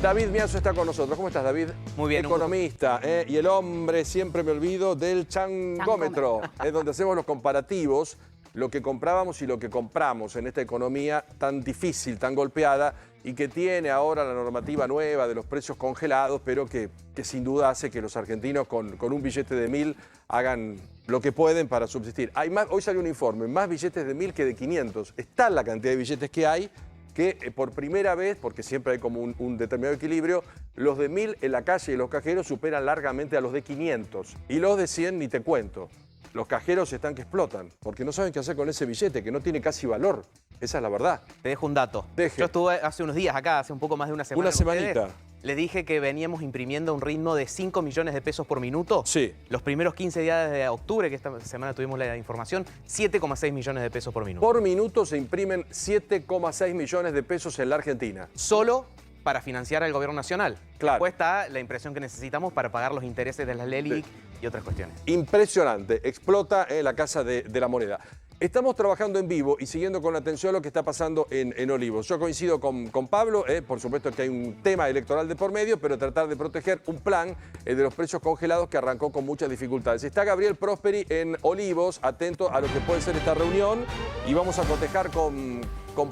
David Miazo está con nosotros. ¿Cómo estás, David? Muy bien. Economista, y el hombre, siempre me olvido, del changómetro. Es donde hacemos los comparativos, lo que comprábamos y lo que compramos en esta economía tan difícil, tan golpeada, y que tiene ahora la normativa nueva de los precios congelados, pero que sin duda hace que los argentinos con un billete de 1.000 hagan lo que pueden para subsistir. Hoy salió un informe, más billetes de 1.000 que de 500. Está la cantidad de billetes que hay, que por primera vez, porque siempre hay como un determinado equilibrio, los de 1.000 en la calle y los cajeros superan largamente a los de 500. Y los de 100 ni te cuento. Los cajeros están que explotan, porque no saben qué hacer con ese billete, que no tiene casi valor. Esa es la verdad. Te dejo un dato. Yo estuve hace unos días acá, hace un poco más de una semana. Una semanita. Les dije que veníamos imprimiendo un ritmo de 5 millones de pesos por minuto. Sí. Los primeros 15 días de octubre, que esta semana tuvimos la información, 7,6 millones de pesos por minuto. Por minuto se imprimen 7,6 millones de pesos en la Argentina. Solo para financiar al gobierno nacional. Claro. Después está la impresión que necesitamos para pagar los intereses de las LELIC y otras cuestiones. Impresionante. Explota la Casa de la Moneda. Estamos trabajando en vivo y siguiendo con atención lo que está pasando en Olivos. Yo coincido con Pablo, por supuesto que hay un tema electoral de por medio, pero tratar de proteger un plan de los precios congelados que arrancó con muchas dificultades. Está Gabriel Prosperi en Olivos, atento a lo que puede ser esta reunión, y vamos a cotejar con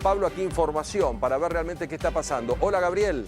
Pablo aquí información para ver realmente qué está pasando. Hola, Gabriel.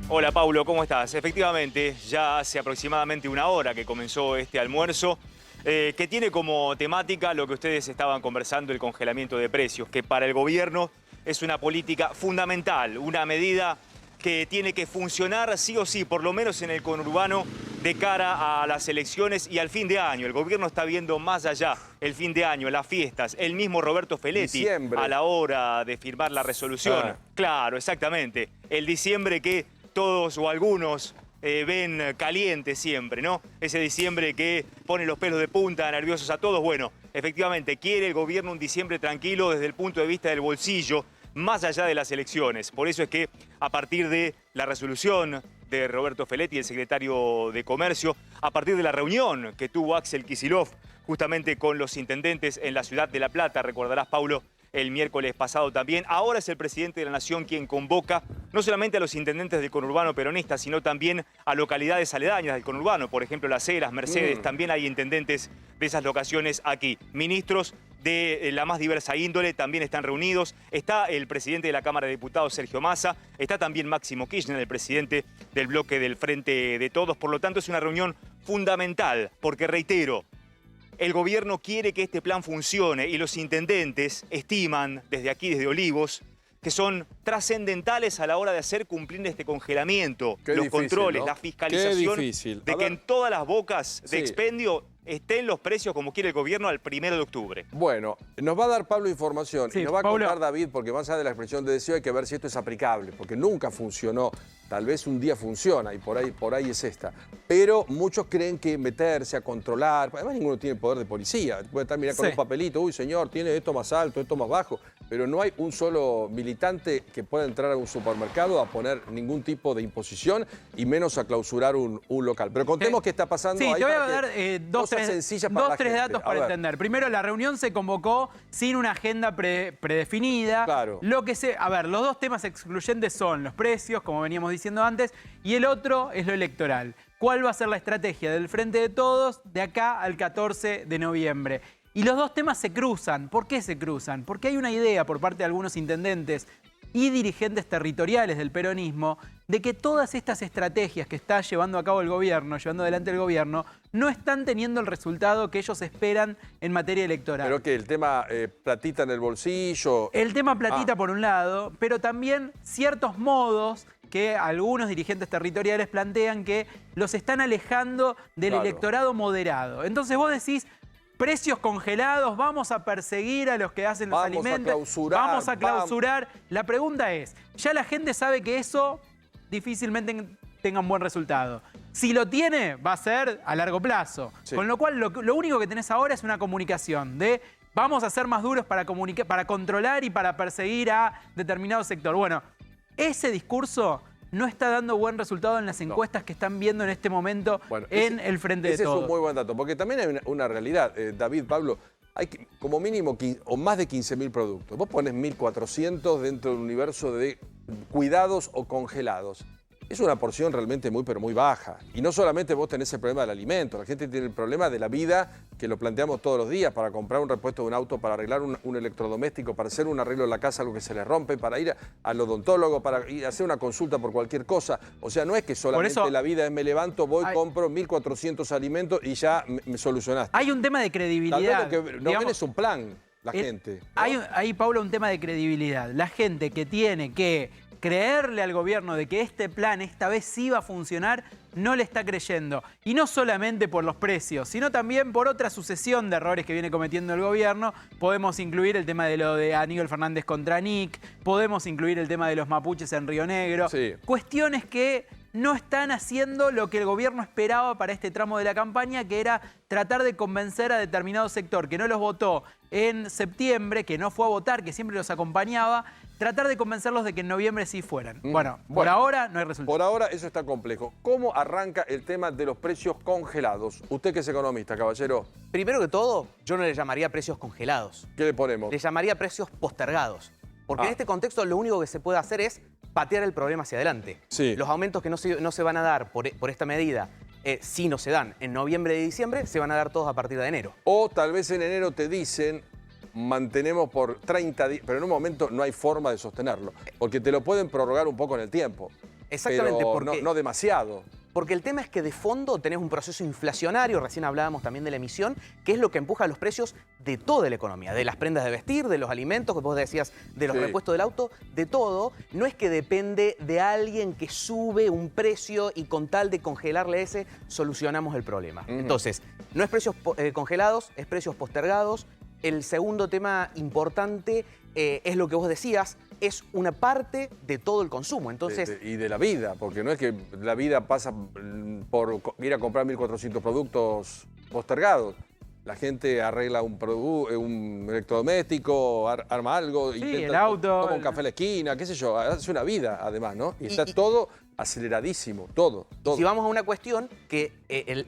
Hola, Paulo, ¿cómo estás? Efectivamente, ya hace aproximadamente una hora que comenzó este almuerzo, que tiene como temática lo que ustedes estaban conversando, el congelamiento de precios, que para el gobierno es una política fundamental, una medida que tiene que funcionar sí o sí, por lo menos en el conurbano, de cara a las elecciones y al fin de año. El gobierno está viendo más allá, el fin de año, las fiestas. El mismo Roberto Feletti, diciembre, a la hora de firmar la resolución. Claro, exactamente. El diciembre que todos o algunos ven caliente siempre, ¿no? Ese diciembre que pone los pelos de punta, nerviosos a todos. Bueno, efectivamente, quiere el gobierno un diciembre tranquilo desde el punto de vista del bolsillo, más allá de las elecciones. Por eso es que a partir de la resolución de Roberto Feletti, el secretario de Comercio, a partir de la reunión que tuvo Axel Kicillof justamente con los intendentes en la ciudad de La Plata, recordarás, Paulo, el miércoles pasado también. Ahora es el presidente de la Nación quien convoca no solamente a los intendentes del conurbano peronista, sino también a localidades aledañas del conurbano. Por ejemplo, Las Heras, Mercedes, también hay intendentes de esas locaciones aquí. Ministros de la más diversa índole también están reunidos. Está el presidente de la Cámara de Diputados, Sergio Massa. Está también Máximo Kirchner, el presidente del bloque del Frente de Todos. Por lo tanto, es una reunión fundamental, porque reitero, el gobierno quiere que este plan funcione y los intendentes estiman desde aquí, desde Olivos, que son trascendentales a la hora de hacer cumplir este congelamiento, los controles, ¿no? La fiscalización, de que en todas las bocas de expendio estén los precios como quiere el gobierno al 1 de octubre. Bueno, nos va a dar Pablo información y nos va a Pablo, contar David, porque más allá de la expresión de deseo hay que ver si esto es aplicable, porque nunca funcionó. Tal vez un día funciona y por ahí es esta. Pero muchos creen que meterse a controlar, además ninguno tiene poder de policía, puede estar mirando con un papelito, uy señor, tiene esto más alto, esto más bajo, pero no hay un solo militante que pueda entrar a un supermercado a poner ningún tipo de imposición y menos a clausurar un local. Pero contemos qué está pasando ahí. Sí, te voy a dar dos, tres datos para entender. Primero, la reunión se convocó sin una agenda predefinida. Claro. Los dos temas excluyentes son los precios, como veníamos diciendo antes, y el otro es lo electoral. ¿Cuál va a ser la estrategia del Frente de Todos de acá al 14 de noviembre? Y los dos temas se cruzan. ¿Por qué se cruzan? Porque hay una idea por parte de algunos intendentes y dirigentes territoriales del peronismo de que todas estas estrategias que está llevando a cabo el gobierno, llevando adelante el gobierno, no están teniendo el resultado que ellos esperan en materia electoral. ¿Pero qué? ¿El tema platita en el bolsillo? El tema platita por un lado, pero también ciertos modos que algunos dirigentes territoriales plantean que los están alejando del electorado moderado. Entonces vos decís, precios congelados, vamos a perseguir a los que hacen los alimentos, vamos a clausurar. La pregunta es, ya la gente sabe que eso difícilmente tenga un buen resultado. Si lo tiene, va a ser a largo plazo. Sí. Con lo cual, lo único que tenés ahora es una comunicación de vamos a ser más duros para controlar y para perseguir a determinado sector. Bueno, ese discurso no está dando buen resultado en las encuestas que están viendo en este momento en el Frente de Todos. Ese es un muy buen dato, porque también hay una realidad, David, Pablo, hay como mínimo o más de 15.000 productos. Vos pones 1.400 dentro del universo de cuidados o congelados. Es una porción realmente muy, pero muy baja. Y no solamente vos tenés el problema del alimento, la gente tiene el problema de la vida, que lo planteamos todos los días, para comprar un repuesto de un auto, para arreglar un electrodoméstico, para hacer un arreglo en la casa, algo que se le rompe, para ir al odontólogo, para ir a hacer una consulta por cualquier cosa. O sea, no es que solamente la vida es me levanto, voy, compro 1.400 alimentos y ya me solucionaste. Hay un tema de credibilidad. Tal vez lo que no ven es un plan, la gente, ¿no? Hay, Paula, un tema de credibilidad. La gente que tiene que creerle al gobierno de que este plan esta vez sí va a funcionar, no le está creyendo. Y no solamente por los precios, sino también por otra sucesión de errores que viene cometiendo el gobierno. Podemos incluir el tema de lo de Aníbal Fernández contra Nick, podemos incluir el tema de los mapuches en Río Negro. Sí. Cuestiones que no están haciendo lo que el gobierno esperaba para este tramo de la campaña, que era tratar de convencer a determinado sector que no los votó en septiembre, que no fue a votar, que siempre los acompañaba, tratar de convencerlos de que en noviembre sí fueran. Bueno, por ahora no hay resultado. Por ahora eso está complejo. ¿Cómo arranca el tema de los precios congelados? Usted que es economista, caballero. Primero que todo, yo no le llamaría precios congelados. ¿Qué le ponemos? Le llamaría precios postergados. Porque en este contexto lo único que se puede hacer es patear el problema hacia adelante. Sí. Los aumentos que no se van a dar por esta medida, si no se dan en noviembre y diciembre, se van a dar todos a partir de enero. O tal vez en enero te dicen, mantenemos por 30 días, pero en un momento no hay forma de sostenerlo, porque te lo pueden prorrogar un poco en el tiempo. Exactamente, pero porque no demasiado. Porque el tema es que de fondo tenés un proceso inflacionario, recién hablábamos también de la emisión, que es lo que empuja los precios de toda la economía, de las prendas de vestir, de los alimentos, que vos decías, de los repuestos del auto, de todo. No es que depende de alguien que sube un precio y con tal de congelarle ese, solucionamos el problema. Entonces, no es precios congelados, es precios postergados. El segundo tema importante es lo que vos decías, es una parte de todo el consumo. Entonces, y de la vida, porque no es que la vida pasa por ir a comprar 1.400 productos postergados. La gente arregla un electrodoméstico, arma algo, el auto, toma un café a la esquina, qué sé yo, hace una vida además, ¿no? Y está todo aceleradísimo, todo. Si vamos a una cuestión que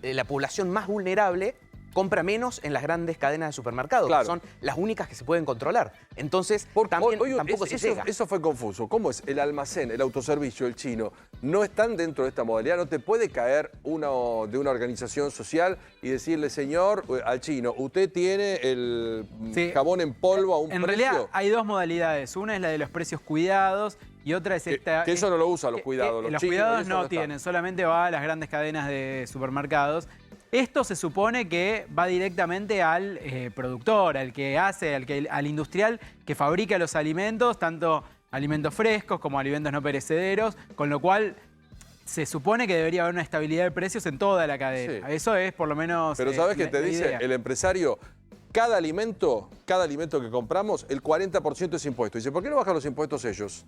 la población más vulnerable compra menos en las grandes cadenas de supermercados, claro, que son las únicas que se pueden controlar. Entonces, tampoco se llega. Eso fue confuso. ¿Cómo es? El almacén, el autoservicio, el chino, no están dentro de esta modalidad. No te puede caer uno de una organización social y decirle, señor, al chino, usted tiene el jabón en polvo a un precio. En realidad hay dos modalidades. Una es la de los precios cuidados y otra es esta. Que eso no lo usan los cuidados. Los cuidados no tienen, solamente va a las grandes cadenas de supermercados. Esto se supone que va directamente al productor, al industrial que fabrica los alimentos, tanto alimentos frescos como alimentos no perecederos, con lo cual se supone que debería haber una estabilidad de precios en toda la cadena. Sí. Eso es por lo menos. Pero ¿sabes qué te dice el empresario? Cada alimento que compramos, el 40% es impuesto. Dice, ¿por qué no bajan los impuestos ellos?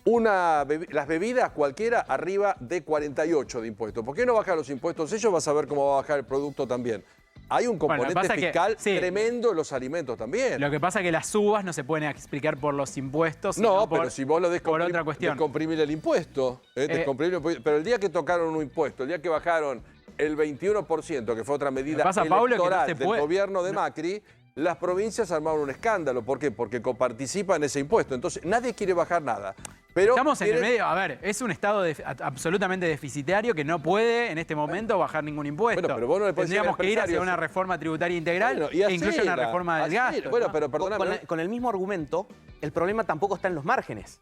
Las bebidas cualquiera arriba de 48 de impuestos. ¿Por qué no bajan los impuestos ellos? Vas a ver cómo va a bajar el producto también. Hay un componente fiscal tremendo en los alimentos también. Lo que pasa es que las subas no se pueden explicar por los impuestos, no, pero si vos lo por otra cuestión. Descomprimir el impuesto. Pero el día que tocaron un impuesto, el día que bajaron el 21%, que fue otra medida electoral del gobierno de Macri, las provincias armaron un escándalo. ¿Por qué? Porque coparticipan en ese impuesto. Entonces, nadie quiere bajar nada. Pero estamos en el medio. A ver, es un estado absolutamente deficitario que no puede en este momento bajar ningún impuesto. Bueno, pero vos no le podés Tendríamos que ir hacia una reforma tributaria integral e incluso una reforma del gasto. Bueno, pero perdóname. Con el mismo argumento, el problema tampoco está en los márgenes.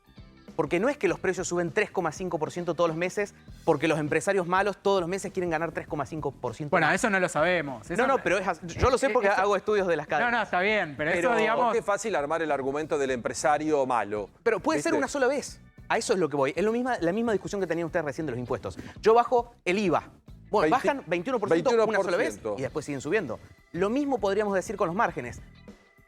Porque no es que los precios suben 3,5% todos los meses porque los empresarios malos todos los meses quieren ganar 3,5%. Bueno, eso no lo sabemos. Eso pero yo lo sé porque hago estudios de las cadenas. No, está bien, pero eso, digamos... Es fácil armar el argumento del empresario malo. Pero puede ser una sola vez. A eso es lo que voy. Es la misma discusión que tenían ustedes recién de los impuestos. Yo bajo el IVA. Bueno, bajan 21% una sola vez y después siguen subiendo. Lo mismo podríamos decir con los márgenes.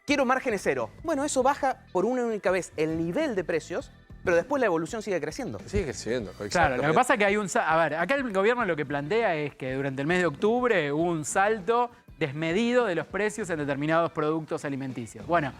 Quiero márgenes cero. Bueno, eso baja por una única vez el nivel de precios, pero después la evolución sigue creciendo. Sigue siendo, claro, lo que pasa es que hay un... A ver, acá el gobierno lo que plantea es que durante el mes de octubre hubo un salto desmedido de los precios en determinados productos alimenticios. Bueno,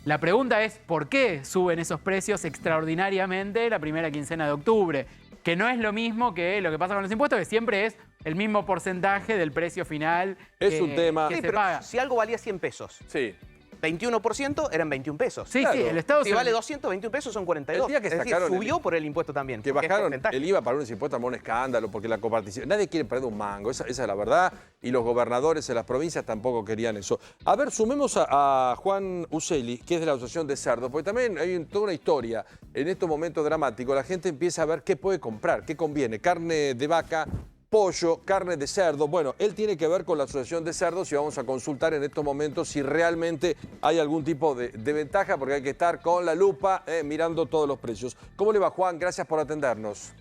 la pregunta es ¿por qué suben esos precios extraordinariamente la primera quincena de octubre? Que no es lo mismo que lo que pasa con los impuestos, que siempre es el mismo porcentaje del precio final un tema. que se pero paga. Si algo valía 100 pesos. Sí. 21% eran 21 pesos. Sí, Claro. sí, el Estado Si se- vale 221 pesos son 42. El día que es decir, sacaron subió por el impuesto también. Que porque es bajaron porcentaje. el IVA para unos impuestos, armó un escándalo, porque la coparticipación... Nadie quiere perder un mango, esa es la verdad, y los gobernadores en las provincias tampoco querían eso. A ver, sumemos a Juan Uccelli, que es de la Asociación de Cerdos, porque también hay toda una historia. En estos momentos dramáticos, la gente empieza a ver qué puede comprar, qué conviene. Carne de vaca, pollo, carne de cerdo. Bueno, él tiene que ver con la Asociación de Cerdos y vamos a consultar en estos momentos si realmente hay algún tipo de ventaja, porque hay que estar con la lupa mirando todos los precios. ¿Cómo le va, Juan? Gracias por atendernos.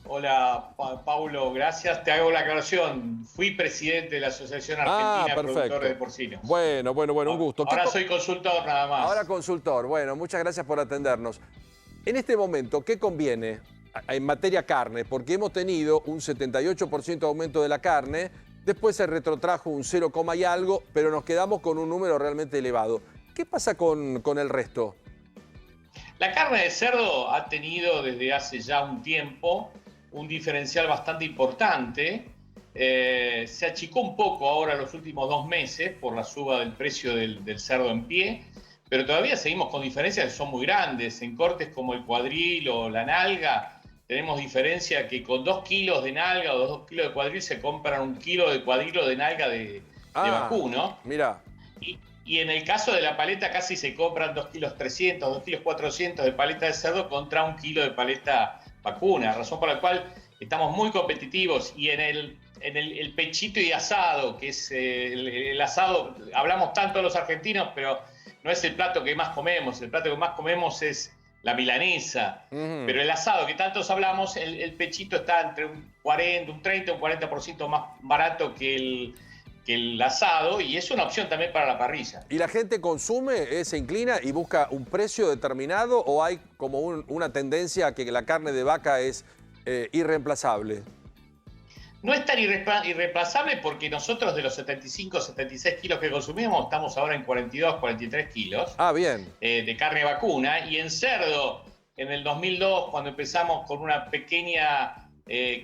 Hola, Paulo, gracias. Te hago la aclaración. Fui presidente de la Asociación Argentina de Productores de Porcinos. Bueno, un gusto. Ahora soy consultor nada más. Ahora consultor. Bueno, muchas gracias por atendernos. En este momento, ¿qué conviene en materia carne? Porque hemos tenido un 78% de aumento de la carne, después se retrotrajo un 0, y algo, pero nos quedamos con un número realmente elevado. ¿Qué pasa con el resto? La carne de cerdo ha tenido desde hace ya un tiempo un diferencial bastante importante. Se achicó un poco ahora los últimos 2 meses por la suba del precio del cerdo en pie, pero todavía seguimos con diferencias que son muy grandes. En cortes como el cuadril o la nalga, tenemos diferencia que con 2 kilos de nalga o 2 kilos de cuadril se compran 1 kilo de cuadril o de nalga de vacuno. Mira. Y en el caso de la paleta casi se compran 2 kilos 300, 2 kilos 400 de paleta de cerdo contra 1 kilo de paleta vacuna, razón por la cual estamos muy competitivos. Y en el pechito y asado, que es el asado, hablamos tanto los argentinos, pero no es el plato que más comemos. El plato que más comemos es la milanesa. Pero el asado, que tantos hablamos, el pechito está entre un 40, un 30, un 40% más barato que el asado, y es una opción también para la parrilla. ¿Y la gente consume, se inclina y busca un precio determinado o hay como una tendencia a que la carne de vaca es irreemplazable? No es tan irreemplazable porque nosotros de los 75, 76 kilos que consumimos estamos ahora en 42, 43 kilos Bien. De carne vacuna. Y en cerdo, en el 2002, cuando empezamos con una pequeña,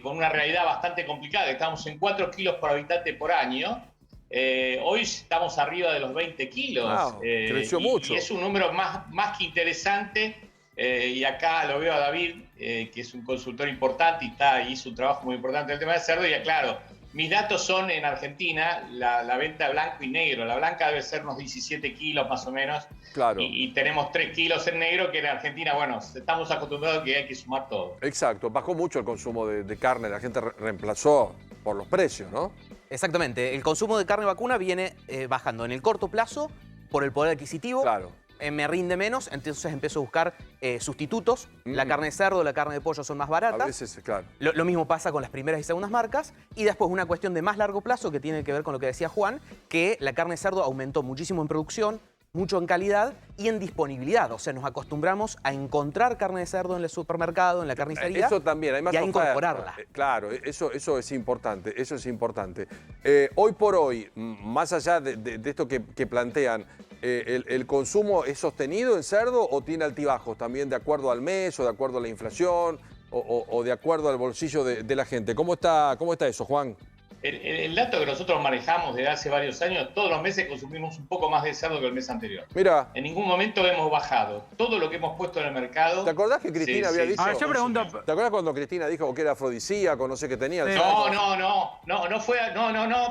con una realidad bastante complicada, estábamos en 4 kilos por habitante por año, hoy estamos arriba de los 20 kilos. Wow, creció mucho. Y es un número más que interesante. Y acá lo veo a David, que es un consultor importante y hizo un trabajo muy importante en el tema del cerdo. Y aclaro, mis datos son en Argentina, la venta blanco y negro. La blanca debe ser unos 17 kilos más o menos. Claro. Y tenemos 3 kilos en negro, que en Argentina, bueno, estamos acostumbrados a que hay que sumar todo. Exacto, bajó mucho el consumo de carne, la gente reemplazó por los precios, ¿no? Exactamente. El consumo de carne vacuna viene bajando en el corto plazo por el poder adquisitivo. Claro. Me rinde menos, entonces empiezo a buscar sustitutos. La carne de cerdo, la carne de pollo son más baratas. A veces, claro. Lo mismo pasa con las primeras y segundas marcas. Y después una cuestión de más largo plazo que tiene que ver con lo que decía Juan, que la carne de cerdo aumentó muchísimo en producción, mucho en calidad y en disponibilidad. O sea, nos acostumbramos a encontrar carne de cerdo en el supermercado, en la carnicería. Eso también, hay más y a oferta. incorporarla. Claro, eso es importante, eso es importante. Hoy por hoy, más allá de esto que plantean, ¿el consumo es sostenido en cerdo o tiene altibajos también de acuerdo al mes o de acuerdo a la inflación o de acuerdo al bolsillo de la gente? ¿Cómo está eso, Juan? El dato que nosotros manejamos desde hace varios años, todos los meses consumimos un poco más de cerdo que el mes anterior. Mira. En ningún momento hemos bajado. Todo lo que hemos puesto en el mercado... ¿Te acordás que Cristina había dicho? Yo pregunto... ¿Te acuerdas cuando Cristina dijo que era afrodisíaco, no sé qué tenía? No,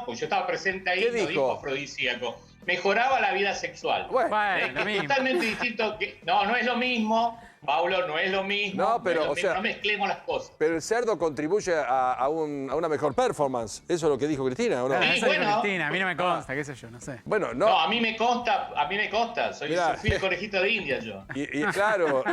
pues yo estaba presente ahí. ¿Qué no dijo? Afrodisíaco. Mejoraba la vida sexual. Bueno, que es totalmente distinto. No es lo mismo, Paulo, no es lo mismo. No, pero, no es lo mismo, no mezclemos las cosas. Pero el cerdo contribuye a una mejor performance. Eso es lo que dijo Cristina, ¿o no? Eso dijo bueno. Cristina, a mí no me consta, qué sé yo, no sé. Bueno, no. No, a mí me consta. Mirá. Fui el conejito de India yo. Y claro,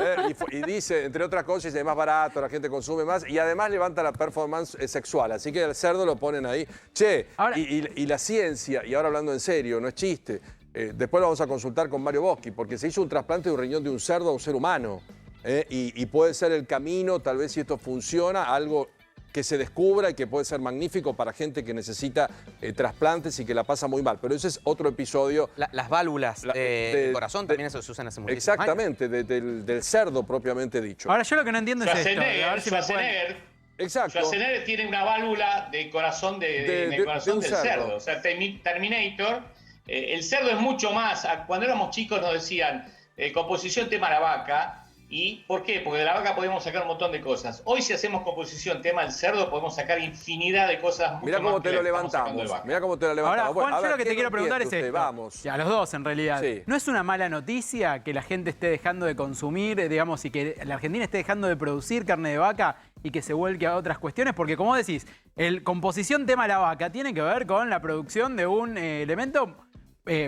y dice, entre otras cosas, es más barato, la gente consume más y además levanta la performance sexual. Así que el cerdo lo ponen ahí. Che, ahora, y la ciencia, y ahora hablando en serio, no es chiste, después lo vamos a consultar con Mario Boschi, porque se hizo un trasplante de un riñón de un cerdo a un ser humano. Y puede ser el camino, tal vez si esto funciona, algo que se descubra y que puede ser magnífico para gente que necesita trasplantes y que la pasa muy mal. Pero ese es otro episodio. Las válvulas del corazón también eso se usan hace muchísimos años. Exactamente, del cerdo propiamente dicho. ahora yo lo que no entiendo es esto. A ver si me pueden... Schwarzenegger, Exacto. Schwarzenegger tiene una válvula de corazón del un cerdo. O sea, Terminator El cerdo es mucho más. Cuando éramos chicos nos decían, composición tema la vaca. ¿Y por qué? Porque de la vaca podemos sacar un montón de cosas. Hoy si hacemos composición tema del cerdo podemos sacar infinidad de cosas. Mirá cómo te lo levantamos. Mirá cómo te lo levantamos. Ahora, Juan, yo lo que te quiero preguntar es esto. Vamos. A los dos, en realidad. Sí. ¿No es una mala noticia que la gente esté dejando de consumir, digamos, y que la Argentina esté dejando de producir carne de vaca y que se vuelque a otras cuestiones? Porque, como decís, composición tema la vaca tiene que ver con la producción de un elemento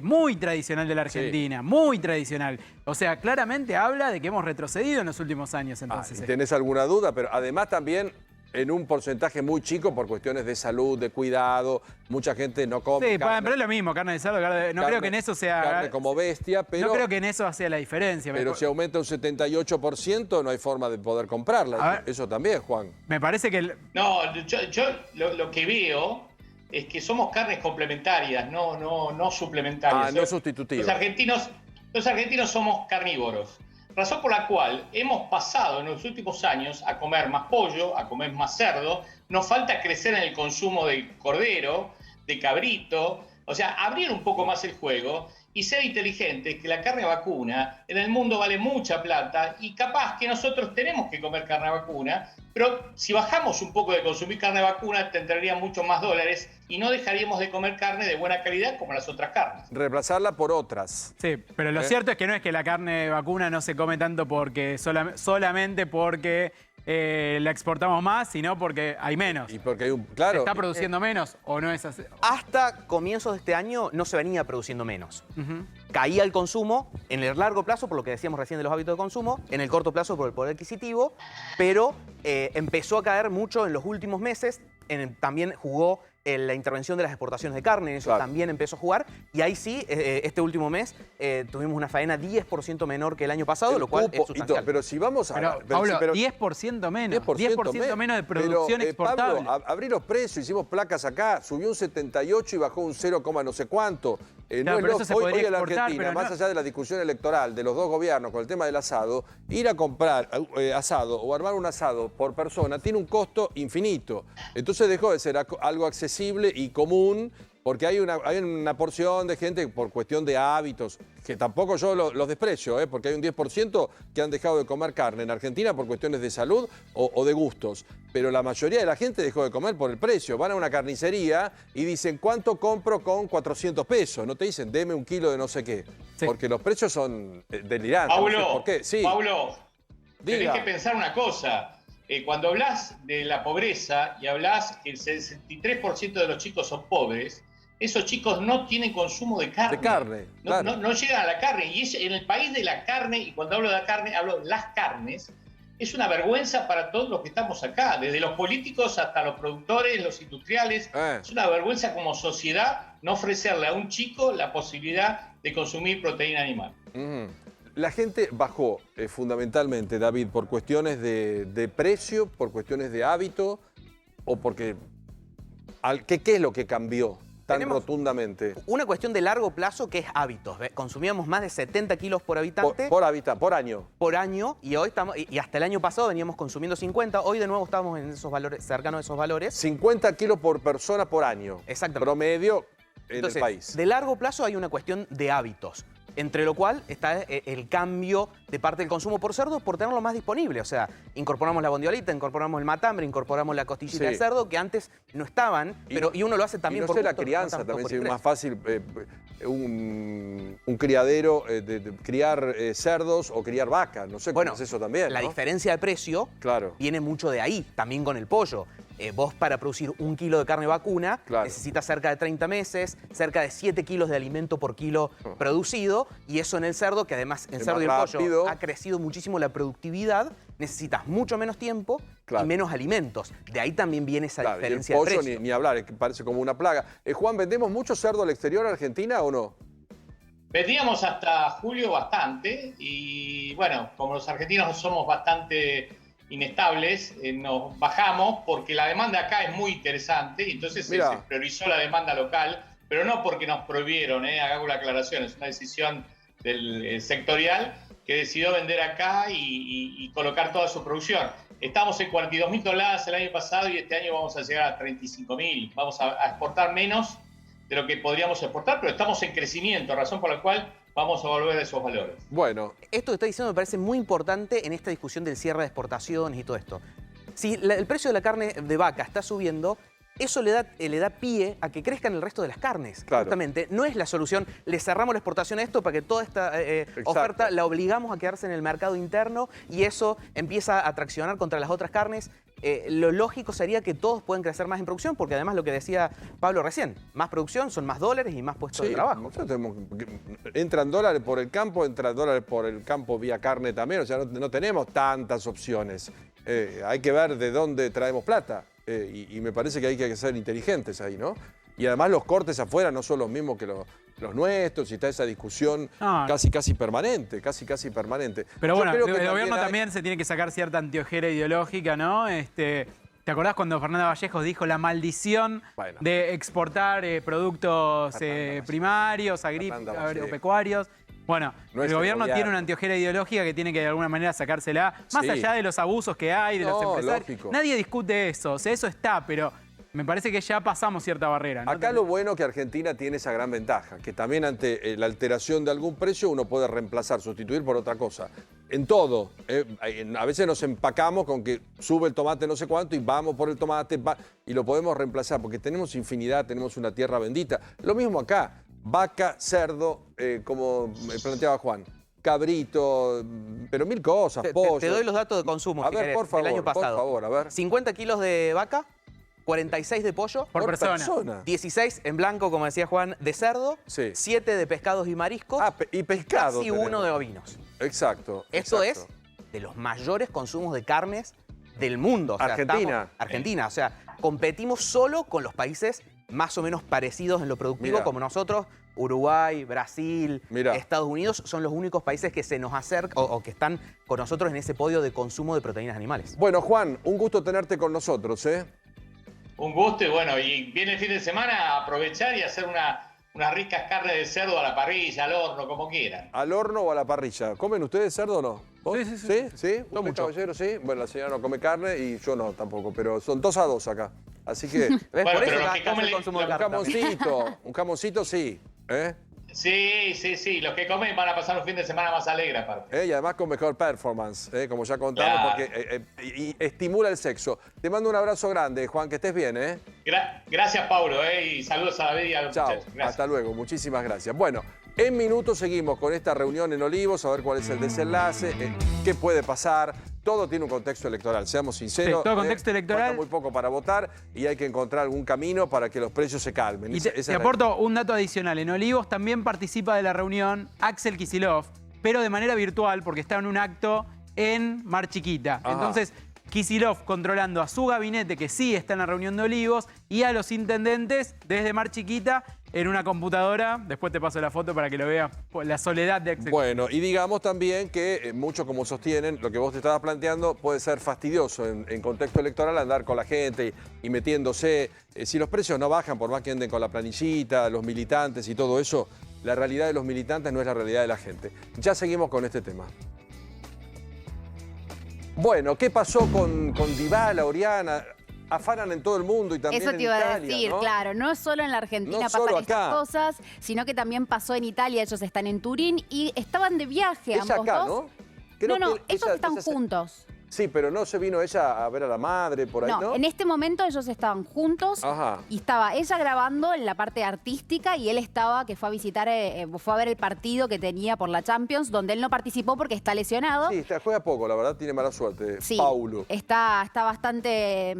muy tradicional de la Argentina, muy tradicional. O sea, claramente habla de que hemos retrocedido en los últimos años. Entonces, ¿tenés alguna duda? Pero además también en un porcentaje muy chico por cuestiones de salud, de cuidado. Mucha gente no come sí, carne. pero es lo mismo, carne de cerdo. No creo que en eso sea... Carne como bestia, pero... No creo que en eso sea la diferencia. Pero si aumenta un 78%, no hay forma de poder comprarla. Eso también, Juan. Me parece que... No, yo lo que veo es que somos carnes complementarias, no suplementarias. No sustitutivas. Los argentinos somos carnívoros. Razón por la cual hemos pasado en los últimos años a comer más pollo, a comer más cerdo. Nos falta crecer en el consumo de cordero, de cabrito. O sea, abrir un poco más el juego y ser inteligentes, que la carne vacuna en el mundo vale mucha plata y capaz que nosotros tenemos que comer carne vacuna, pero si bajamos un poco de consumir carne vacuna tendríamos muchos más dólares y no dejaríamos de comer carne de buena calidad como las otras carnes. Reemplazarla por otras. Sí, pero lo cierto es que no es que la carne vacuna no se come tanto porque solamente porque la exportamos más, sino porque hay menos. Y porque hay claro. ¿Se está produciendo menos o no es así? Hasta comienzos de este año no se venía produciendo menos. Caía el consumo en el largo plazo, por lo que decíamos recién de los hábitos de consumo, en el corto plazo por el poder adquisitivo, pero empezó a caer mucho en los últimos meses. También jugó la intervención de las exportaciones de carne, eso también empezó a jugar. Y ahí sí, este último mes tuvimos una faena 10% menor que el año pasado, lo cual es sustancial. Pero si vamos a... Pero, Pablo, 10% menos. 10% menos de producción exportable. Pablo, abrí los precios, hicimos placas acá, subió un 78 y bajó un 0, no sé cuánto. Claro, pero eso se podría hoy en la exportar, Argentina, pero más allá de la discusión electoral de los dos gobiernos con el tema del asado, ir a comprar asado o armar un asado por persona tiene un costo infinito. Entonces dejó de ser algo accesible y común, porque hay una porción de gente por cuestión de hábitos, que tampoco yo los desprecio, porque hay un 10% que han dejado de comer carne en Argentina por cuestiones de salud o de gustos. Pero la mayoría de la gente dejó de comer por el precio. Van a una carnicería y dicen, ¿cuánto compro con 400 pesos? No te dicen, deme un kilo de no sé qué. Sí. Porque los precios son delirantes. Pablo, no sé por qué. Sí. Pablo, tenés que pensar una cosa. Cuando hablas de la pobreza y hablas que el 63% de los chicos son pobres, esos chicos no tienen consumo de carne. De carne, claro. No llegan a la carne. Y en el país de la carne, y cuando hablo de la carne, hablo de las carnes, es una vergüenza para todos los que estamos acá, desde los políticos hasta los productores, los industriales. Es una vergüenza como sociedad no ofrecerle a un chico la posibilidad de consumir proteína animal. La gente bajó fundamentalmente, David, por cuestiones de precio, por cuestiones de hábito, o porque... ¿Qué es lo que cambió tan rotundamente? Una cuestión de largo plazo que es hábitos. Consumíamos más de 70 kilos por habitante. Por año. Por año, y hoy estamos, y hasta el año pasado veníamos consumiendo 50, hoy de nuevo estamos en esos valores, cercanos a esos valores. 50 kilos por persona por año. Exactamente. Promedio en Entonces, el país. De largo plazo hay una cuestión de hábitos. Entre lo cual está el cambio de parte del consumo por cerdo por tenerlo más disponible. O sea, incorporamos la bondiolita, incorporamos el matambre, incorporamos la costillita de cerdo, que antes no estaban, y uno lo hace también por gusto. Y no sé, la crianza también es más fácil, un criadero de criar cerdos o criar vacas. No sé cómo es eso también, la diferencia de precio viene mucho de ahí, también con el pollo. Vos para producir 1 kilo de carne vacuna necesitas cerca de 30 meses, cerca de 7 kilos de alimento por kilo producido, y eso en el cerdo, que además en cerdo y el pollo ha crecido muchísimo la productividad, necesitas mucho menos tiempo y menos alimentos. De ahí también viene esa diferencia de precio. El pollo ni hablar, es que parece como una plaga. Juan, ¿vendemos mucho cerdo al exterior, Argentina, o no? Vendíamos hasta julio bastante, y bueno, como los argentinos somos bastante inestables, nos bajamos porque la demanda acá es muy interesante y entonces se priorizó la demanda local, pero no porque nos prohibieron, hagamos la aclaración, es una decisión del sectorial que decidió vender acá y colocar toda su producción. Estamos en $42.000 el año pasado y este año vamos a llegar a 35.000. Vamos a exportar menos de lo que podríamos exportar, pero estamos en crecimiento, razón por la cual vamos a volver a esos valores. Bueno. Esto que está diciendo me parece muy importante en esta discusión del cierre de exportaciones y todo esto. Si el precio de la carne de vaca está subiendo, eso le da pie a que crezcan el resto de las carnes. Claro. Justamente, no es la solución, le cerramos la exportación a esto para que toda esta oferta la obligamos a quedarse en el mercado interno y eso empieza a traccionar contra las otras carnes. Lo lógico sería que todos puedan crecer más en producción, porque además lo que decía Pablo recién, más producción son más dólares y más puestos de trabajo. Nosotros entran dólares por el campo, entran dólares por el campo vía carne también, o sea, no tenemos tantas opciones. Hay que ver de dónde traemos plata. Y me parece que hay que ser inteligentes ahí, ¿no? Y además los cortes afuera no son los mismos que los nuestros y está esa discusión casi permanente, casi permanente. Pero bueno, el gobierno también se tiene que sacar cierta anteojera ideológica, ¿no? ¿Te acordás cuando Fernanda Vallejos dijo la maldición de exportar productos primarios, agropecuarios? Bueno, el gobierno tiene una anteojera ideológica que tiene que de alguna manera sacársela, más allá de los abusos que hay, de los empresarios. Lógico. Nadie discute eso, o sea, eso está, pero me parece que ya pasamos cierta barrera, ¿no? Acá lo bueno que Argentina tiene esa gran ventaja, que también ante la alteración de algún precio uno puede reemplazar, sustituir por otra cosa. En todo. A veces nos empacamos con que sube el tomate no sé cuánto y vamos por el tomate y lo podemos reemplazar porque tenemos infinidad, tenemos una tierra bendita. Lo mismo acá. Vaca, cerdo, como planteaba Juan, cabrito, pero mil cosas, pollo. Te doy los datos de consumo, a ver, por favor, del año pasado. Por favor, a ver. 50 kilos de vaca, 46 de pollo. Por persona. 16 en blanco, como decía Juan, de cerdo. 7 de pescados y mariscos. Y pescado. Casi uno de ovinos. Exacto. Esto es de los mayores consumos de carnes del mundo. O sea, Argentina. Argentina, o sea, competimos solo con los países más o menos parecidos en lo productivo como nosotros. Uruguay, Brasil, Estados Unidos son los únicos países que se nos acercan o que están con nosotros en ese podio de consumo de proteínas animales. Bueno, Juan, un gusto tenerte con nosotros, ¿eh? Un gusto y bueno, y viene el fin de semana a aprovechar y hacer unas ricas carnes de cerdo a la parrilla, al horno, como quieran. ¿Al horno o a la parrilla? ¿Comen ustedes cerdo o no? ¿Vos? Sí. ¿Sí? ¿Usted, caballero, sí? Bueno, la señora no come carne y yo no tampoco, pero son 2 a 2 acá. Así que... Bueno, por pero eso los que comen el consumo de un carne. un jamoncito sí. Sí, los que comen van a pasar un fin de semana más alegre aparte. Y además con mejor performance, como ya contamos, porque y estimula el sexo. Te mando un abrazo grande, Juan, que estés bien, ¿eh? Gracias, Paulo, y saludos a David y a los Chao, muchachos. Gracias. hasta luego, muchísimas gracias. Bueno, en minutos seguimos con esta reunión en Olivos, a ver cuál es el desenlace, qué puede pasar. Todo tiene un contexto electoral, seamos sinceros. Sí, todo contexto electoral. Falta muy poco para votar y hay que encontrar algún camino para que los precios se calmen. Y te aporto un dato adicional. En Olivos también participa de la reunión Axel Kicillof, pero de manera virtual porque está en un acto en Mar Chiquita. Ajá. Entonces, Kicillof controlando a su gabinete, que sí está en la reunión de Olivos, y a los intendentes desde Mar Chiquita en una computadora. Después te paso la foto para que lo veas, la soledad de Axel. Bueno, y digamos también que muchos como sostienen, lo que vos te estabas planteando puede ser fastidioso en contexto electoral andar con la gente y metiéndose. Si los precios no bajan, por más que anden con la planillita, los militantes y todo eso, la realidad de los militantes no es la realidad de la gente. Ya seguimos con este tema. Bueno, ¿qué pasó con Dybala, Oriana? Afanan en todo el mundo y también en Italia. Eso te iba a decir, ¿no? claro, no solo en la Argentina No pasan solo estas acá. cosas, sino que también pasó en Italia. Ellos están en Turín y estaban de viaje Ella ambos acá, dos. ¿no? Creo No, que ellos ella están juntos. Sí, pero no se vino ella a ver a la madre por ahí, ¿no? No, en este momento ellos estaban juntos. Ajá. Y estaba ella grabando en la parte artística y él estaba, que fue a visitar, fue a ver el partido que tenía por la Champions, donde él no participó porque está lesionado. Sí, juega poco, la verdad, tiene mala suerte. Sí, Paulo. está bastante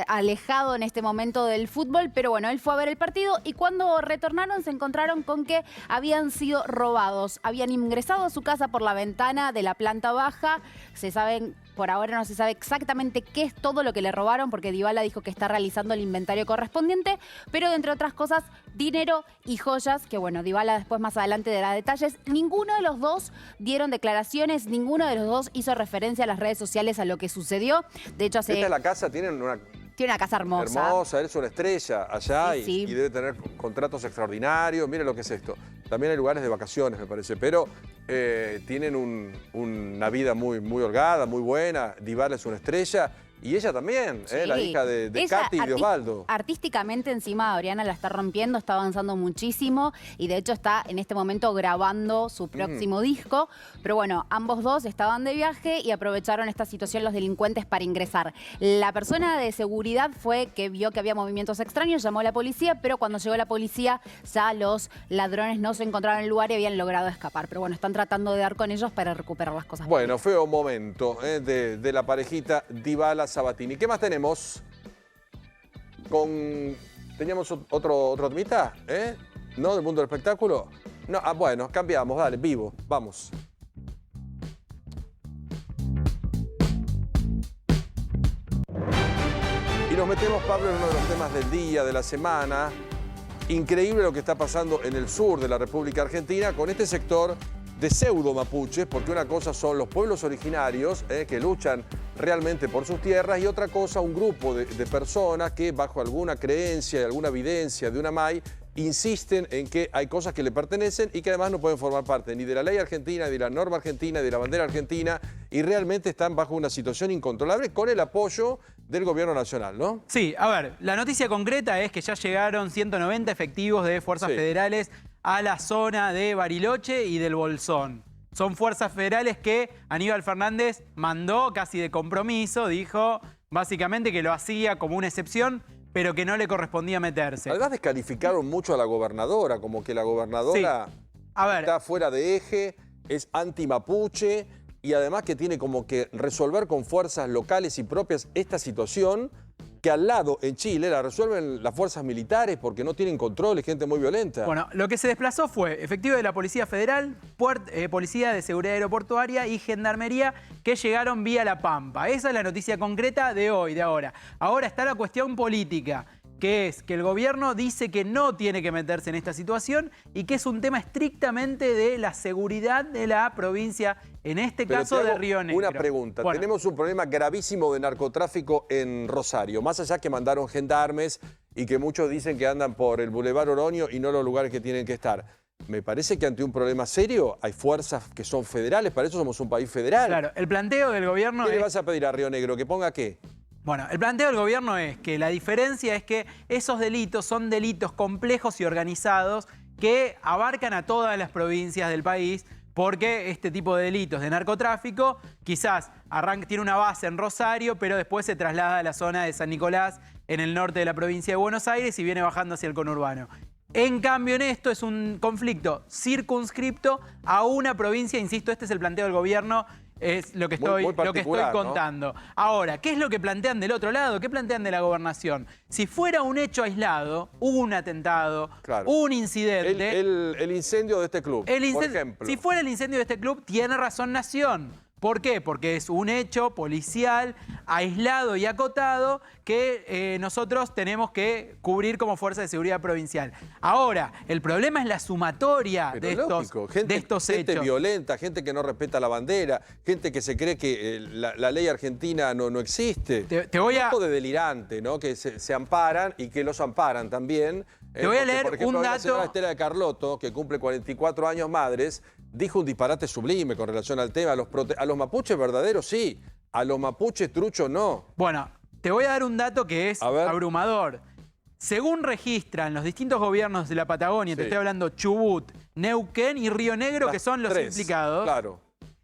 alejado en este momento del fútbol, pero bueno, él fue a ver el partido y cuando retornaron se encontraron con que habían sido robados. Habían ingresado a su casa por la ventana de la planta baja. Por ahora no se sabe exactamente qué es todo lo que le robaron, porque Dybala dijo que está realizando el inventario correspondiente, pero entre otras cosas, dinero y joyas, que bueno, Dybala después más adelante dará detalles. Ninguno de los dos dieron declaraciones, ninguno de los dos hizo referencia a las redes sociales a lo que sucedió. De hecho, Esta es la casa, tienen tiene una casa hermosa. hermosa, él es una estrella allá Sí, sí. Y debe tener contratos extraordinarios. Mire lo que es esto. También hay lugares de vacaciones, me parece, pero tienen una vida muy, muy holgada, muy buena. Dybala es una estrella Y ella también, Sí. la hija de Ella, Katy y de Osvaldo. Artísticamente encima Oriana la está rompiendo, está avanzando muchísimo y de hecho está en este momento grabando su próximo disco. Pero bueno, ambos dos estaban de viaje y aprovecharon esta situación los delincuentes para ingresar. La persona de seguridad fue que vio que había movimientos extraños, llamó a la policía, pero cuando llegó la policía ya los ladrones no se encontraban en el lugar y habían logrado escapar. Pero bueno, están tratando de dar con ellos para recuperar las cosas. Bueno, feo momento de la parejita Dybala Sabatini. ¿Qué más tenemos? ¿Teníamos otro temita? ¿No? ¿Del mundo del espectáculo? No, bueno, cambiamos, dale, vivo, vamos. Y nos metemos, Pablo, en uno de los temas del día, de la semana. Increíble lo que está pasando en el sur de la República Argentina con este sector de pseudo mapuches, porque una cosa son los pueblos originarios que luchan realmente por sus tierras y otra cosa un grupo de personas que bajo alguna creencia y alguna evidencia de una MAI insisten en que hay cosas que le pertenecen y que además no pueden formar parte ni de la ley argentina, ni de la norma argentina, ni de la bandera argentina y realmente están bajo una situación incontrolable con el apoyo del gobierno nacional, ¿no? Sí, a ver, la noticia concreta es que ya llegaron 190 efectivos de fuerzas federales a la zona de Bariloche y del Bolsón. Son fuerzas federales que Aníbal Fernández mandó casi de compromiso, dijo básicamente que lo hacía como una excepción, pero que no le correspondía meterse. Además descalificaron mucho a la gobernadora, como que la gobernadora está fuera de eje, es anti-mapuche y además que tiene como que resolver con fuerzas locales y propias esta situación que al lado, en Chile, la resuelven las fuerzas militares porque no tienen control, es gente muy violenta. Bueno, lo que se desplazó fue efectivo de la Policía Federal, Policía de Seguridad Aeroportuaria y Gendarmería que llegaron vía La Pampa. Esa es la noticia concreta de hoy, de ahora. Ahora está la cuestión política, que es que el gobierno dice que no tiene que meterse en esta situación y que es un tema estrictamente de la seguridad de la provincia, en este caso de Río Negro. Una pregunta, tenemos un problema gravísimo de narcotráfico en Rosario, más allá que mandaron gendarmes y que muchos dicen que andan por el Boulevard Oroño y no los lugares que tienen que estar. Me parece que ante un problema serio hay fuerzas que son federales, para eso somos un país federal. Claro, el planteo del gobierno ¿Qué le vas a pedir a Río Negro? ¿Que ponga qué? Bueno, el planteo del gobierno es que la diferencia es que esos delitos son delitos complejos y organizados que abarcan a todas las provincias del país, porque este tipo de delitos de narcotráfico quizás tiene una base en Rosario, pero después se traslada a la zona de San Nicolás, en el norte de la provincia de Buenos Aires, y viene bajando hacia el conurbano. En cambio, en esto es un conflicto circunscripto a una provincia, insisto, este es el planteo del gobierno, es lo que estoy contando. ¿No? Ahora, ¿qué es lo que plantean del otro lado? ¿Qué plantean de la gobernación? Si fuera un hecho aislado, un atentado, un incidente... El incendio de este club, por ejemplo. Si fuera el incendio de este club, tiene razón Nación. ¿Por qué? Porque es un hecho policial, aislado y acotado que nosotros tenemos que cubrir como Fuerza de Seguridad Provincial. Ahora, el problema es la sumatoria de estos hechos. Gente violenta, gente que no respeta la bandera, gente que se cree que la ley argentina no existe. Un poco de delirante, ¿no? Que se amparan y que los amparan también. Te voy a leer por ejemplo, un dato. La señora Estela de Carlotto, que cumple 44 años madres, dijo un disparate sublime con relación al tema. A los mapuches verdaderos sí, a los mapuches truchos no. Bueno, te voy a dar un dato que es abrumador. Según registran los distintos gobiernos de la Patagonia, te estoy hablando Chubut, Neuquén y Río Negro, que son los implicados,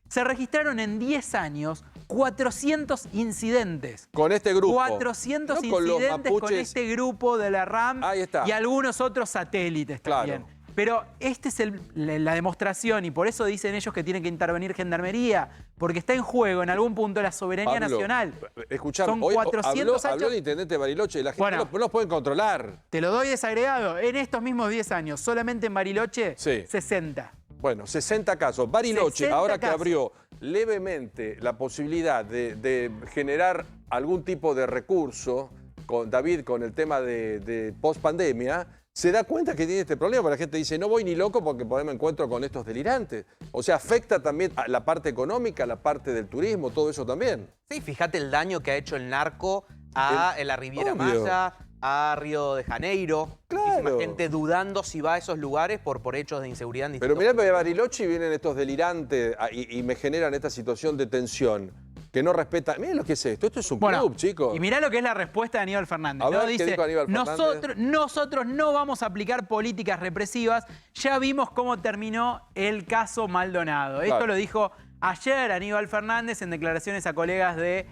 se registraron en 10 años 400 incidentes. Con este grupo. 400 incidentes con este grupo de la RAM y algunos otros satélites también. Pero esta es la demostración y por eso dicen ellos que tiene que intervenir Gendarmería, porque está en juego en algún punto la soberanía nacional. Escuchame, son 400 habló el intendente de Bariloche y la gente no los pueden controlar. Te lo doy desagregado. En estos mismos 10 años, solamente en Bariloche, 60. Bueno, 60 casos. Bariloche, ahora que abrió levemente la posibilidad de generar algún tipo de recurso, con David, con el tema de post-pandemia, se da cuenta que tiene este problema, porque la gente dice, no voy ni loco porque por ahí me encuentro con estos delirantes. O sea, afecta también a la parte económica, la parte del turismo, todo eso también. Sí, fíjate el daño que ha hecho el narco a la Riviera Maya, a Río de Janeiro. Muchísima gente dudando si va a esos lugares por hechos de inseguridad en Pero mirá, de Bariloche vienen estos delirantes y me generan esta situación de tensión. que no respetan. Miren lo que es esto. Esto es un club, chicos. Y mirá lo que es la respuesta de Aníbal Fernández. A ver, ¿qué Dice, dijo Aníbal Fernández? nosotros no vamos a aplicar políticas represivas. Ya vimos cómo terminó el caso Maldonado. Esto lo dijo ayer Aníbal Fernández en declaraciones a colegas de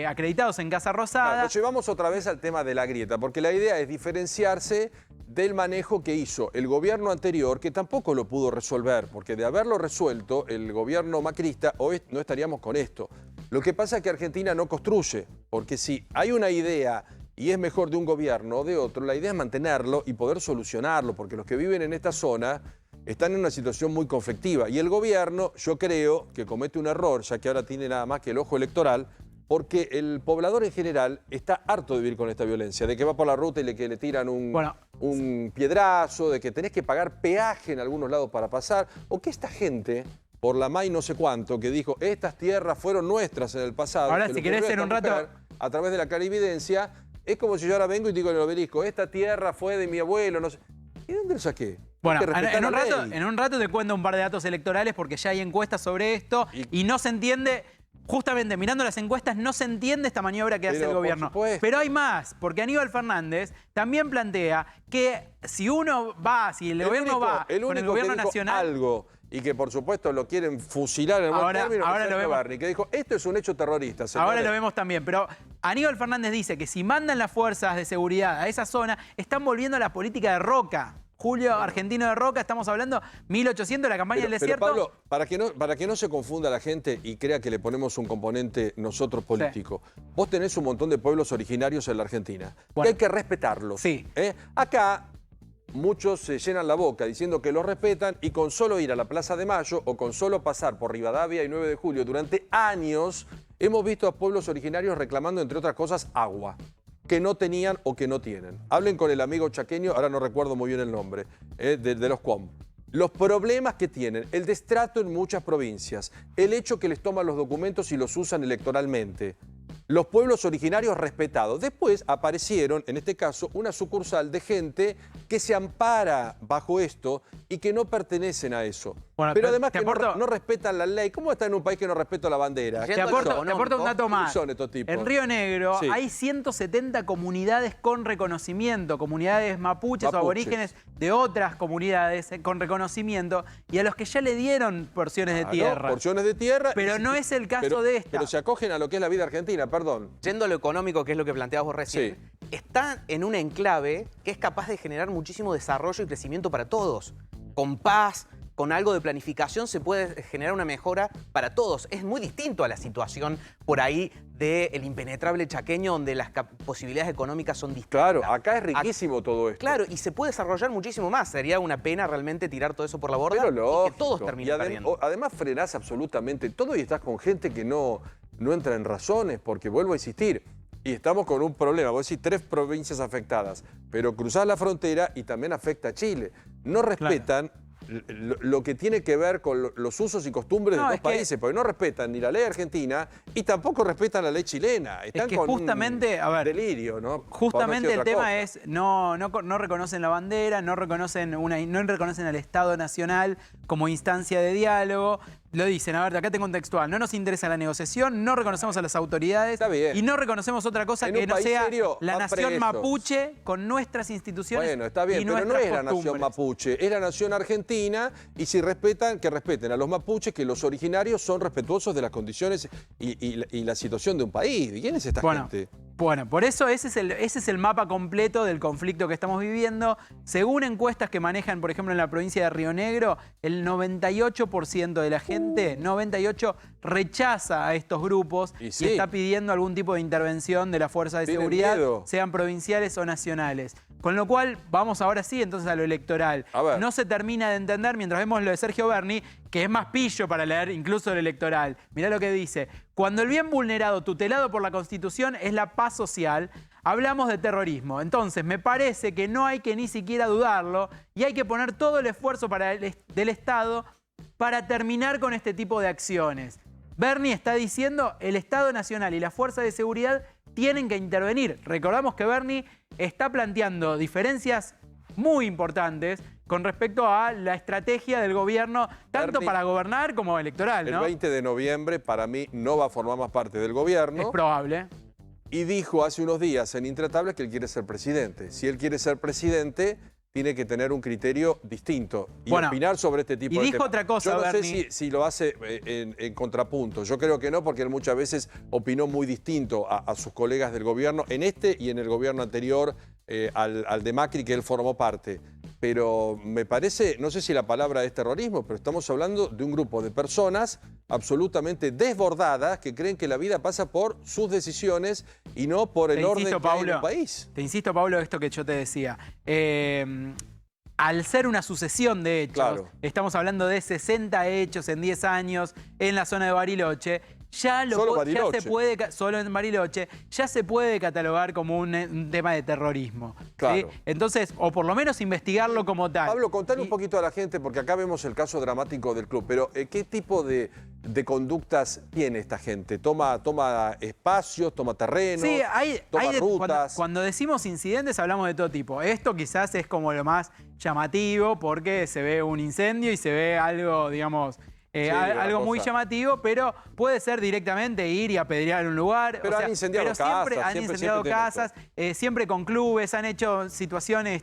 acreditados en Casa Rosada. Nos llevamos otra vez al tema de la grieta, porque la idea es diferenciarse del manejo que hizo el gobierno anterior, que tampoco lo pudo resolver, porque de haberlo resuelto, el gobierno macrista, hoy no estaríamos con esto. Lo que pasa es que Argentina no construye, porque si hay una idea y es mejor de un gobierno o de otro, la idea es mantenerlo y poder solucionarlo, porque los que viven en esta zona están en una situación muy conflictiva. Y el gobierno, yo creo que comete un error, ya que ahora tiene nada más que el ojo electoral, porque el poblador en general está harto de vivir con esta violencia, de que va por la ruta y que le tiran un piedrazo, de que tenés que pagar peaje en algunos lados para pasar, o que esta gente, por la MAI no sé cuánto, que dijo, estas tierras fueron nuestras en el pasado. Ahora, si querés en un rato... A través de la clarividencia, es como si yo ahora vengo y digo en el obelisco, esta tierra fue de mi abuelo, no sé. ¿Y dónde lo saqué? Bueno, en un rato te cuento un par de datos electorales porque ya hay encuestas sobre esto y no se entiende, justamente mirando las encuestas, no se entiende esta maniobra que hace el gobierno. Pero hay más, porque Aníbal Fernández también plantea que si uno va, si el gobierno va con el gobierno nacional... algo y que por supuesto lo quieren fusilar en buen término, ahora lo vemos. Barney, que dijo, esto es un hecho terrorista, señores. Ahora lo vemos también, pero Aníbal Fernández dice que si mandan las fuerzas de seguridad a esa zona, están volviendo a la política de Roca. Julio Argentino de Roca, estamos hablando 1800, la campaña del desierto. Pero Pablo, para que no se confunda la gente y crea que le ponemos un componente nosotros político, vos tenés un montón de pueblos originarios en la Argentina, que hay que respetarlos. Sí. Acá muchos se llenan la boca diciendo que los respetan y con solo ir a la Plaza de Mayo o con solo pasar por Rivadavia y 9 de Julio durante años hemos visto a pueblos originarios reclamando, entre otras cosas, agua que no tenían o que no tienen. Hablen con el amigo chaqueño, ahora no recuerdo muy bien el nombre, de los COM. Los problemas que tienen, el destrato en muchas provincias, el hecho que les toman los documentos y los usan electoralmente, los pueblos originarios respetados. Después aparecieron, en este caso, una sucursal de gente que se ampara bajo esto y que no pertenecen a eso. Bueno, pero además que no respetan la ley. ¿Cómo está en un país que no respeta la bandera? Te aporto un dato más. ¿Quiénes son estos tipos? En Río Negro hay 170 comunidades con reconocimiento, comunidades mapuches o aborígenes de otras comunidades con reconocimiento y a los que ya le dieron porciones de tierra. Porciones de tierra. Pero no es el caso de esta. Pero se acogen a lo que es la vida argentina, perdón. Yendo a lo económico, que es lo que planteabas vos recién, está en un enclave que es capaz de generar muchísimo desarrollo y crecimiento para todos. Con paz, con algo de planificación se puede generar una mejora para todos. Es muy distinto a la situación por ahí del impenetrable chaqueño donde las posibilidades económicas son distintas. Claro, acá es riquísimo todo esto. Claro, y se puede desarrollar muchísimo más. Sería una pena realmente tirar todo eso por la borda y que todos terminen perdiendo. Además frenás absolutamente todo y estás con gente que no entra en razones, porque vuelvo a insistir, y estamos con un problema. Vos decís 3 provincias afectadas, pero cruzás la frontera y también afecta a Chile. No respetan lo que tiene que ver con los usos y costumbres de dos países, porque no respetan ni la ley argentina y tampoco respetan la ley chilena. Están con justamente, un delirio, ¿no? Justamente el tema es, no reconocen la bandera, no reconocen al Estado Nacional como instancia de diálogo. Lo dicen, a ver, acá te contextual, no nos interesa la negociación, no reconocemos a las autoridades y no reconocemos otra cosa que no sea la nación mapuche con nuestras instituciones. Bueno, está bien, pero no es la nación mapuche, es la nación argentina y si respetan, que respeten a los mapuches, que los originarios son respetuosos de las condiciones y la situación de un país. ¿Quién es esta gente? Bueno, por eso ese es el mapa completo del conflicto que estamos viviendo. Según encuestas que manejan, por ejemplo, en la provincia de Río Negro, el 98% de la gente, 98%, rechaza a estos grupos y está pidiendo algún tipo de intervención de las fuerzas de seguridad, sean provinciales o nacionales. Con lo cual, vamos ahora sí entonces a lo electoral. No se termina de entender mientras vemos lo de Sergio Berni, que es más pillo para leer incluso el electoral. Mirá lo que dice. Cuando el bien vulnerado, tutelado por la Constitución, es la paz social, hablamos de terrorismo. Entonces, me parece que no hay que ni siquiera dudarlo y hay que poner todo el esfuerzo del Estado para terminar con este tipo de acciones. Berni está diciendo el Estado Nacional y las fuerzas de seguridad tienen que intervenir. Recordamos que Berni está planteando diferencias muy importantes con respecto a la estrategia del gobierno, tanto Bernie, para gobernar como electoral, ¿no? El 20 de noviembre, para mí, no va a formar más parte del gobierno. Es probable. Y dijo hace unos días en Intratables que él quiere ser presidente. Si él quiere ser presidente, tiene que tener un criterio distinto y opinar sobre este tipo de temas. Y dijo otra cosa, Yo no Bernie. sé si lo hace en contrapunto. Yo creo que no, porque él muchas veces opinó muy distinto a sus colegas del gobierno, en este y en el gobierno anterior, al de Macri, que él formó parte. Pero me parece, no sé si la palabra es terrorismo, pero estamos hablando de un grupo de personas absolutamente desbordadas que creen que la vida pasa por sus decisiones y no por el orden que hay en el país. Te insisto, Pablo, esto que yo te decía. Al ser una sucesión de hechos, estamos hablando de 60 hechos en 10 años en la zona de Bariloche, ya se puede, solo en Bariloche, ya se puede catalogar como un tema de terrorismo. Claro. ¿Sí? Entonces, o por lo menos investigarlo como tal. Pablo, contale un poquito a la gente, porque acá vemos el caso dramático del club, pero ¿qué tipo de conductas tiene esta gente? ¿Toma espacios, toma terrenos, toma rutas? Cuando decimos incidentes hablamos de todo tipo. Esto quizás es como lo más llamativo porque se ve un incendio y se ve algo, digamos... algo muy llamativo, pero puede ser directamente ir y apedrear un lugar. Pero han incendiado casas, siempre con clubes, han hecho situaciones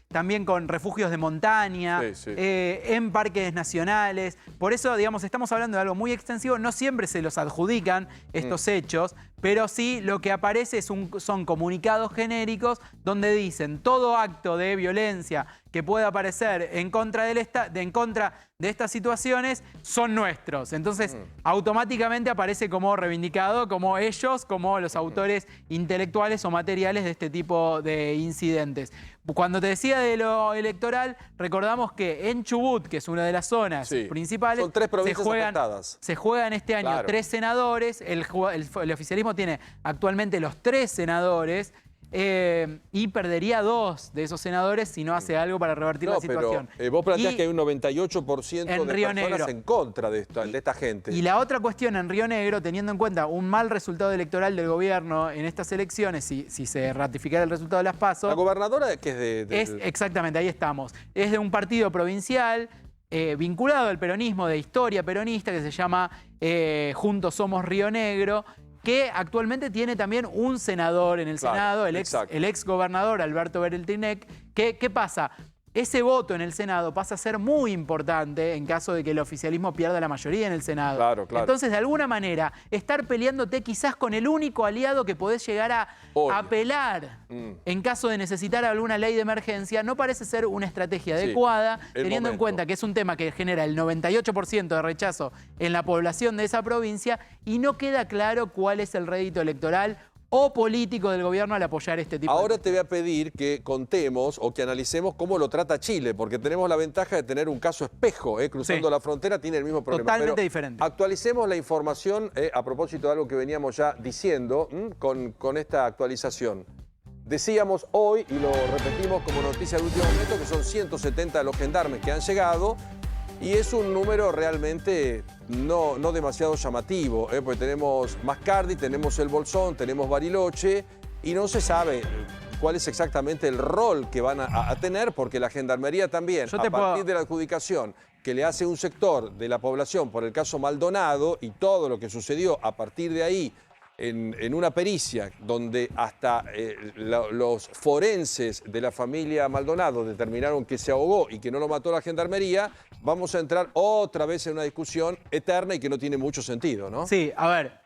también con refugios de montaña, en parques nacionales. Por eso, digamos, estamos hablando de algo muy extensivo. No siempre se los adjudican estos hechos, pero sí lo que aparece son comunicados genéricos donde dicen todo acto de violencia que pueda aparecer en contra de estas situaciones son nuestros. Entonces, automáticamente aparece como reivindicado, como ellos, como los autores intelectuales o materiales de este tipo de incidentes. Cuando te decía de lo electoral, recordamos que en Chubut, que es una de las zonas principales, son 3 provincias afectadas. Se juegan este año 3 senadores. El oficialismo tiene actualmente los 3 senadores. Y perdería 2 de esos senadores si no hace algo para revertir la situación. Pero vos planteás que hay un 98% de personas en contra de esta gente. Y la otra cuestión en Río Negro, teniendo en cuenta un mal resultado electoral del gobierno en estas elecciones, si se ratificara el resultado de las PASO... ¿La gobernadora que es exactamente, ahí estamos. Es de un partido provincial vinculado al peronismo, de historia peronista, que se llama Juntos Somos Río Negro, que actualmente tiene también un senador en el Senado, el ex gobernador Alberto Bereltinec. ¿Qué pasa? Ese voto en el Senado pasa a ser muy importante en caso de que el oficialismo pierda la mayoría en el Senado. Claro. Entonces, de alguna manera, estar peleándote quizás con el único aliado que podés llegar a apelar en caso de necesitar alguna ley de emergencia no parece ser una estrategia adecuada, teniendo en cuenta que es un tema que genera el 98% de rechazo en la población de esa provincia y no queda claro cuál es el rédito electoral o político del gobierno al apoyar este tipo Ahora te voy a pedir que contemos o que analicemos cómo lo trata Chile, porque tenemos la ventaja de tener un caso espejo, cruzando la frontera tiene el mismo problema. Totalmente diferente. Actualicemos la información a propósito de algo que veníamos ya diciendo con esta actualización. Decíamos hoy, y lo repetimos como noticia de último momento, que son 170 los gendarmes que han llegado. Y es un número realmente no demasiado llamativo, porque tenemos Mascardi, tenemos El Bolsón, tenemos Bariloche, y no se sabe cuál es exactamente el rol que van a tener, porque la Gendarmería también, a partir de la adjudicación que le hace un sector de la población por el caso Maldonado y todo lo que sucedió a partir de ahí, en una pericia donde hasta los forenses de la familia Maldonado determinaron que se ahogó y que no lo mató la Gendarmería, vamos a entrar otra vez en una discusión eterna y que no tiene mucho sentido, ¿no? Sí, a ver,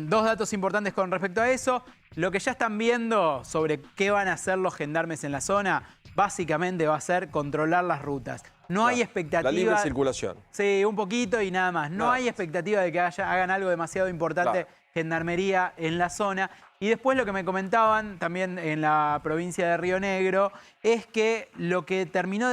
2 datos importantes con respecto a eso. Lo que ya están viendo sobre qué van a hacer los gendarmes en la zona, básicamente va a ser controlar las rutas. No hay expectativa... La libre circulación. Sí, un poquito y nada más. No hay expectativa de que hagan algo demasiado importante Gendarmería en la zona. Y después lo que me comentaban también en la provincia de Río Negro es que lo que terminó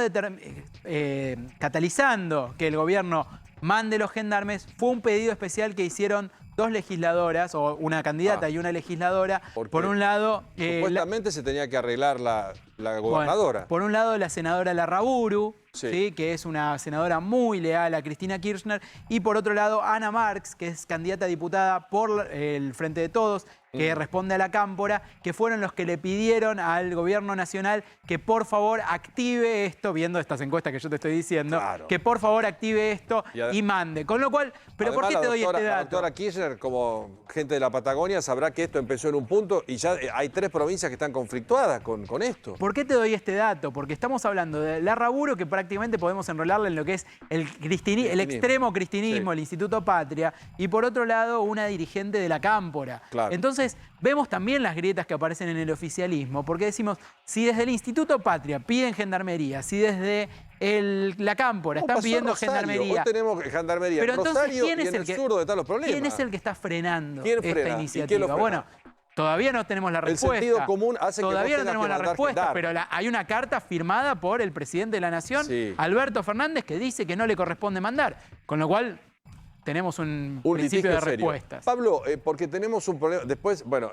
catalizando que el gobierno mande los gendarmes fue un pedido especial que hicieron 2 legisladoras, o una candidata y una legisladora. Por un lado... Supuestamente se tenía que arreglar la gobernadora. Bueno, por un lado la senadora Larraburu, ¿sí? Que es una senadora muy leal a Cristina Kirchner. Y por otro lado, Ana Marx, que es candidata a diputada por el Frente de Todos, que responde a la Cámpora, que fueron los que le pidieron al gobierno nacional que por favor active esto, viendo estas encuestas que yo te estoy diciendo, que por favor active esto y mande. Con lo cual, ¿pero además, por qué te doy este dato? La doctora Kirchner, como gente de la Patagonia, sabrá que esto empezó en un punto y ya hay 3 provincias que están conflictuadas con esto. ¿Por qué te doy este dato? Porque estamos hablando de Larraburu, que prácticamente podemos enrolarle en lo que es el extremo cristinismo, el Instituto Patria, y por otro lado, una dirigente de la Cámpora. Entonces, vemos también las grietas que aparecen en el oficialismo, porque decimos, si desde el Instituto Patria piden gendarmería, si desde la Cámpora están pidiendo gendarmería. Hoy tenemos gendarmería pero en entonces, Rosario y en el sur donde están los problemas. ¿Quién es el que está frenando esta iniciativa? Bueno, todavía no tenemos la respuesta. El sentido común hace que todavía no tenemos la respuesta, pero hay una carta firmada por el presidente de la Nación, Alberto Fernández, que dice que no le corresponde mandar. Con lo cual, tenemos un principio de respuestas. Pablo, porque tenemos un problema. Después, bueno,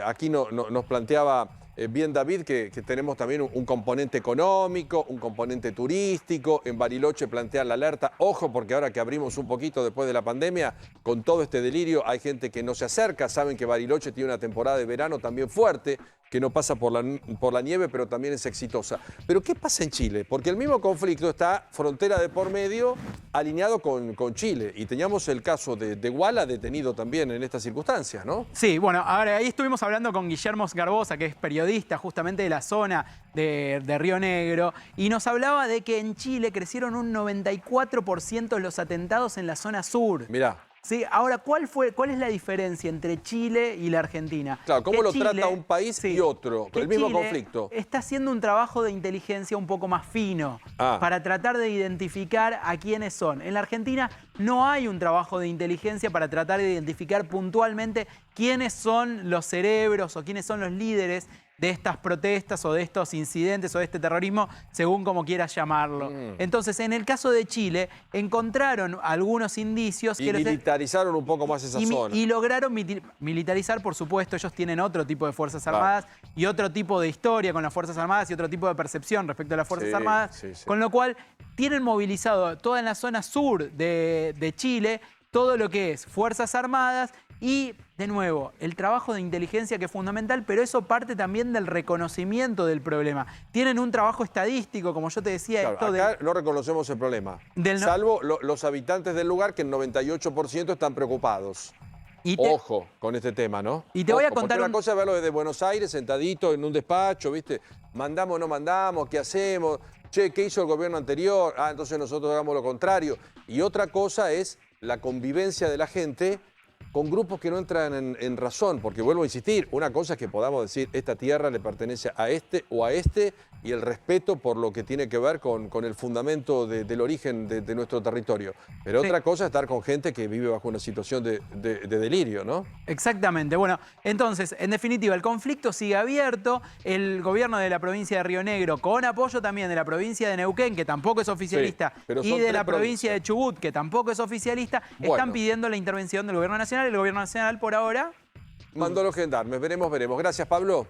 aquí nos planteaba bien David que tenemos también un componente económico, un componente turístico. En Bariloche plantean la alerta. Ojo, porque ahora que abrimos un poquito después de la pandemia, con todo este delirio, hay gente que no se acerca. Saben que Bariloche tiene una temporada de verano también fuerte, que no pasa por la nieve, pero también es exitosa. Pero ¿qué pasa en Chile? Porque el mismo conflicto está frontera de por medio, alineado con Chile. Y teníamos el caso de Guala detenido también en estas circunstancias, ¿no? Sí, bueno, ahora ahí estuvimos hablando con Guillermo Garbosa, que es periodista justamente de la zona de Río Negro, y nos hablaba de que en Chile crecieron un 94% los atentados en la zona sur. Mirá. Sí, ahora, ¿cuál es la diferencia entre Chile y la Argentina? Claro, ¿cómo lo Chile, trata un país y otro? El mismo conflicto. Está haciendo un trabajo de inteligencia un poco más fino para tratar de identificar a quiénes son. En la Argentina no hay un trabajo de inteligencia para tratar de identificar puntualmente quiénes son los cerebros o quiénes son los líderes de estas protestas o de estos incidentes o de este terrorismo, según como quieras llamarlo. Entonces, en el caso de Chile, encontraron algunos indicios y militarizaron un poco más esa zona. Y lograron militarizar, por supuesto. Ellos tienen otro tipo de Fuerzas Armadas y otro tipo de historia con las Fuerzas Armadas y otro tipo de percepción respecto a las Fuerzas Armadas. Con lo cual, tienen movilizado toda en la zona sur de Chile todo lo que es Fuerzas Armadas y, de nuevo, el trabajo de inteligencia que es fundamental, pero eso parte también del reconocimiento del problema. Tienen un trabajo estadístico, como yo te decía. Acá no reconocemos el problema, salvo los habitantes del lugar, que el 98% están preocupados. Ojo con este tema, ¿no? Y te voy a contar una cosa es verlo desde Buenos Aires, sentadito en un despacho, ¿viste? Mandamos, no mandamos, ¿qué hacemos? Che, ¿qué hizo el gobierno anterior? Entonces nosotros hagamos lo contrario. Y otra cosa es la convivencia de la gente con grupos que no entran en razón, porque vuelvo a insistir, una cosa es que podamos decir, esta tierra le pertenece a este o a este, y el respeto por lo que tiene que ver con el fundamento del origen de nuestro territorio. Pero otra cosa es estar con gente que vive bajo una situación de delirio, ¿no? Exactamente. Bueno, entonces, en definitiva, el conflicto sigue abierto. El gobierno de la provincia de Río Negro, con apoyo también de la provincia de Neuquén, que tampoco es oficialista, y de la provincia de Chubut, que tampoco es oficialista, están pidiendo la intervención del gobierno nacional. El gobierno nacional, por ahora, mandó a los gendarmes. Veremos. Gracias, Pablo.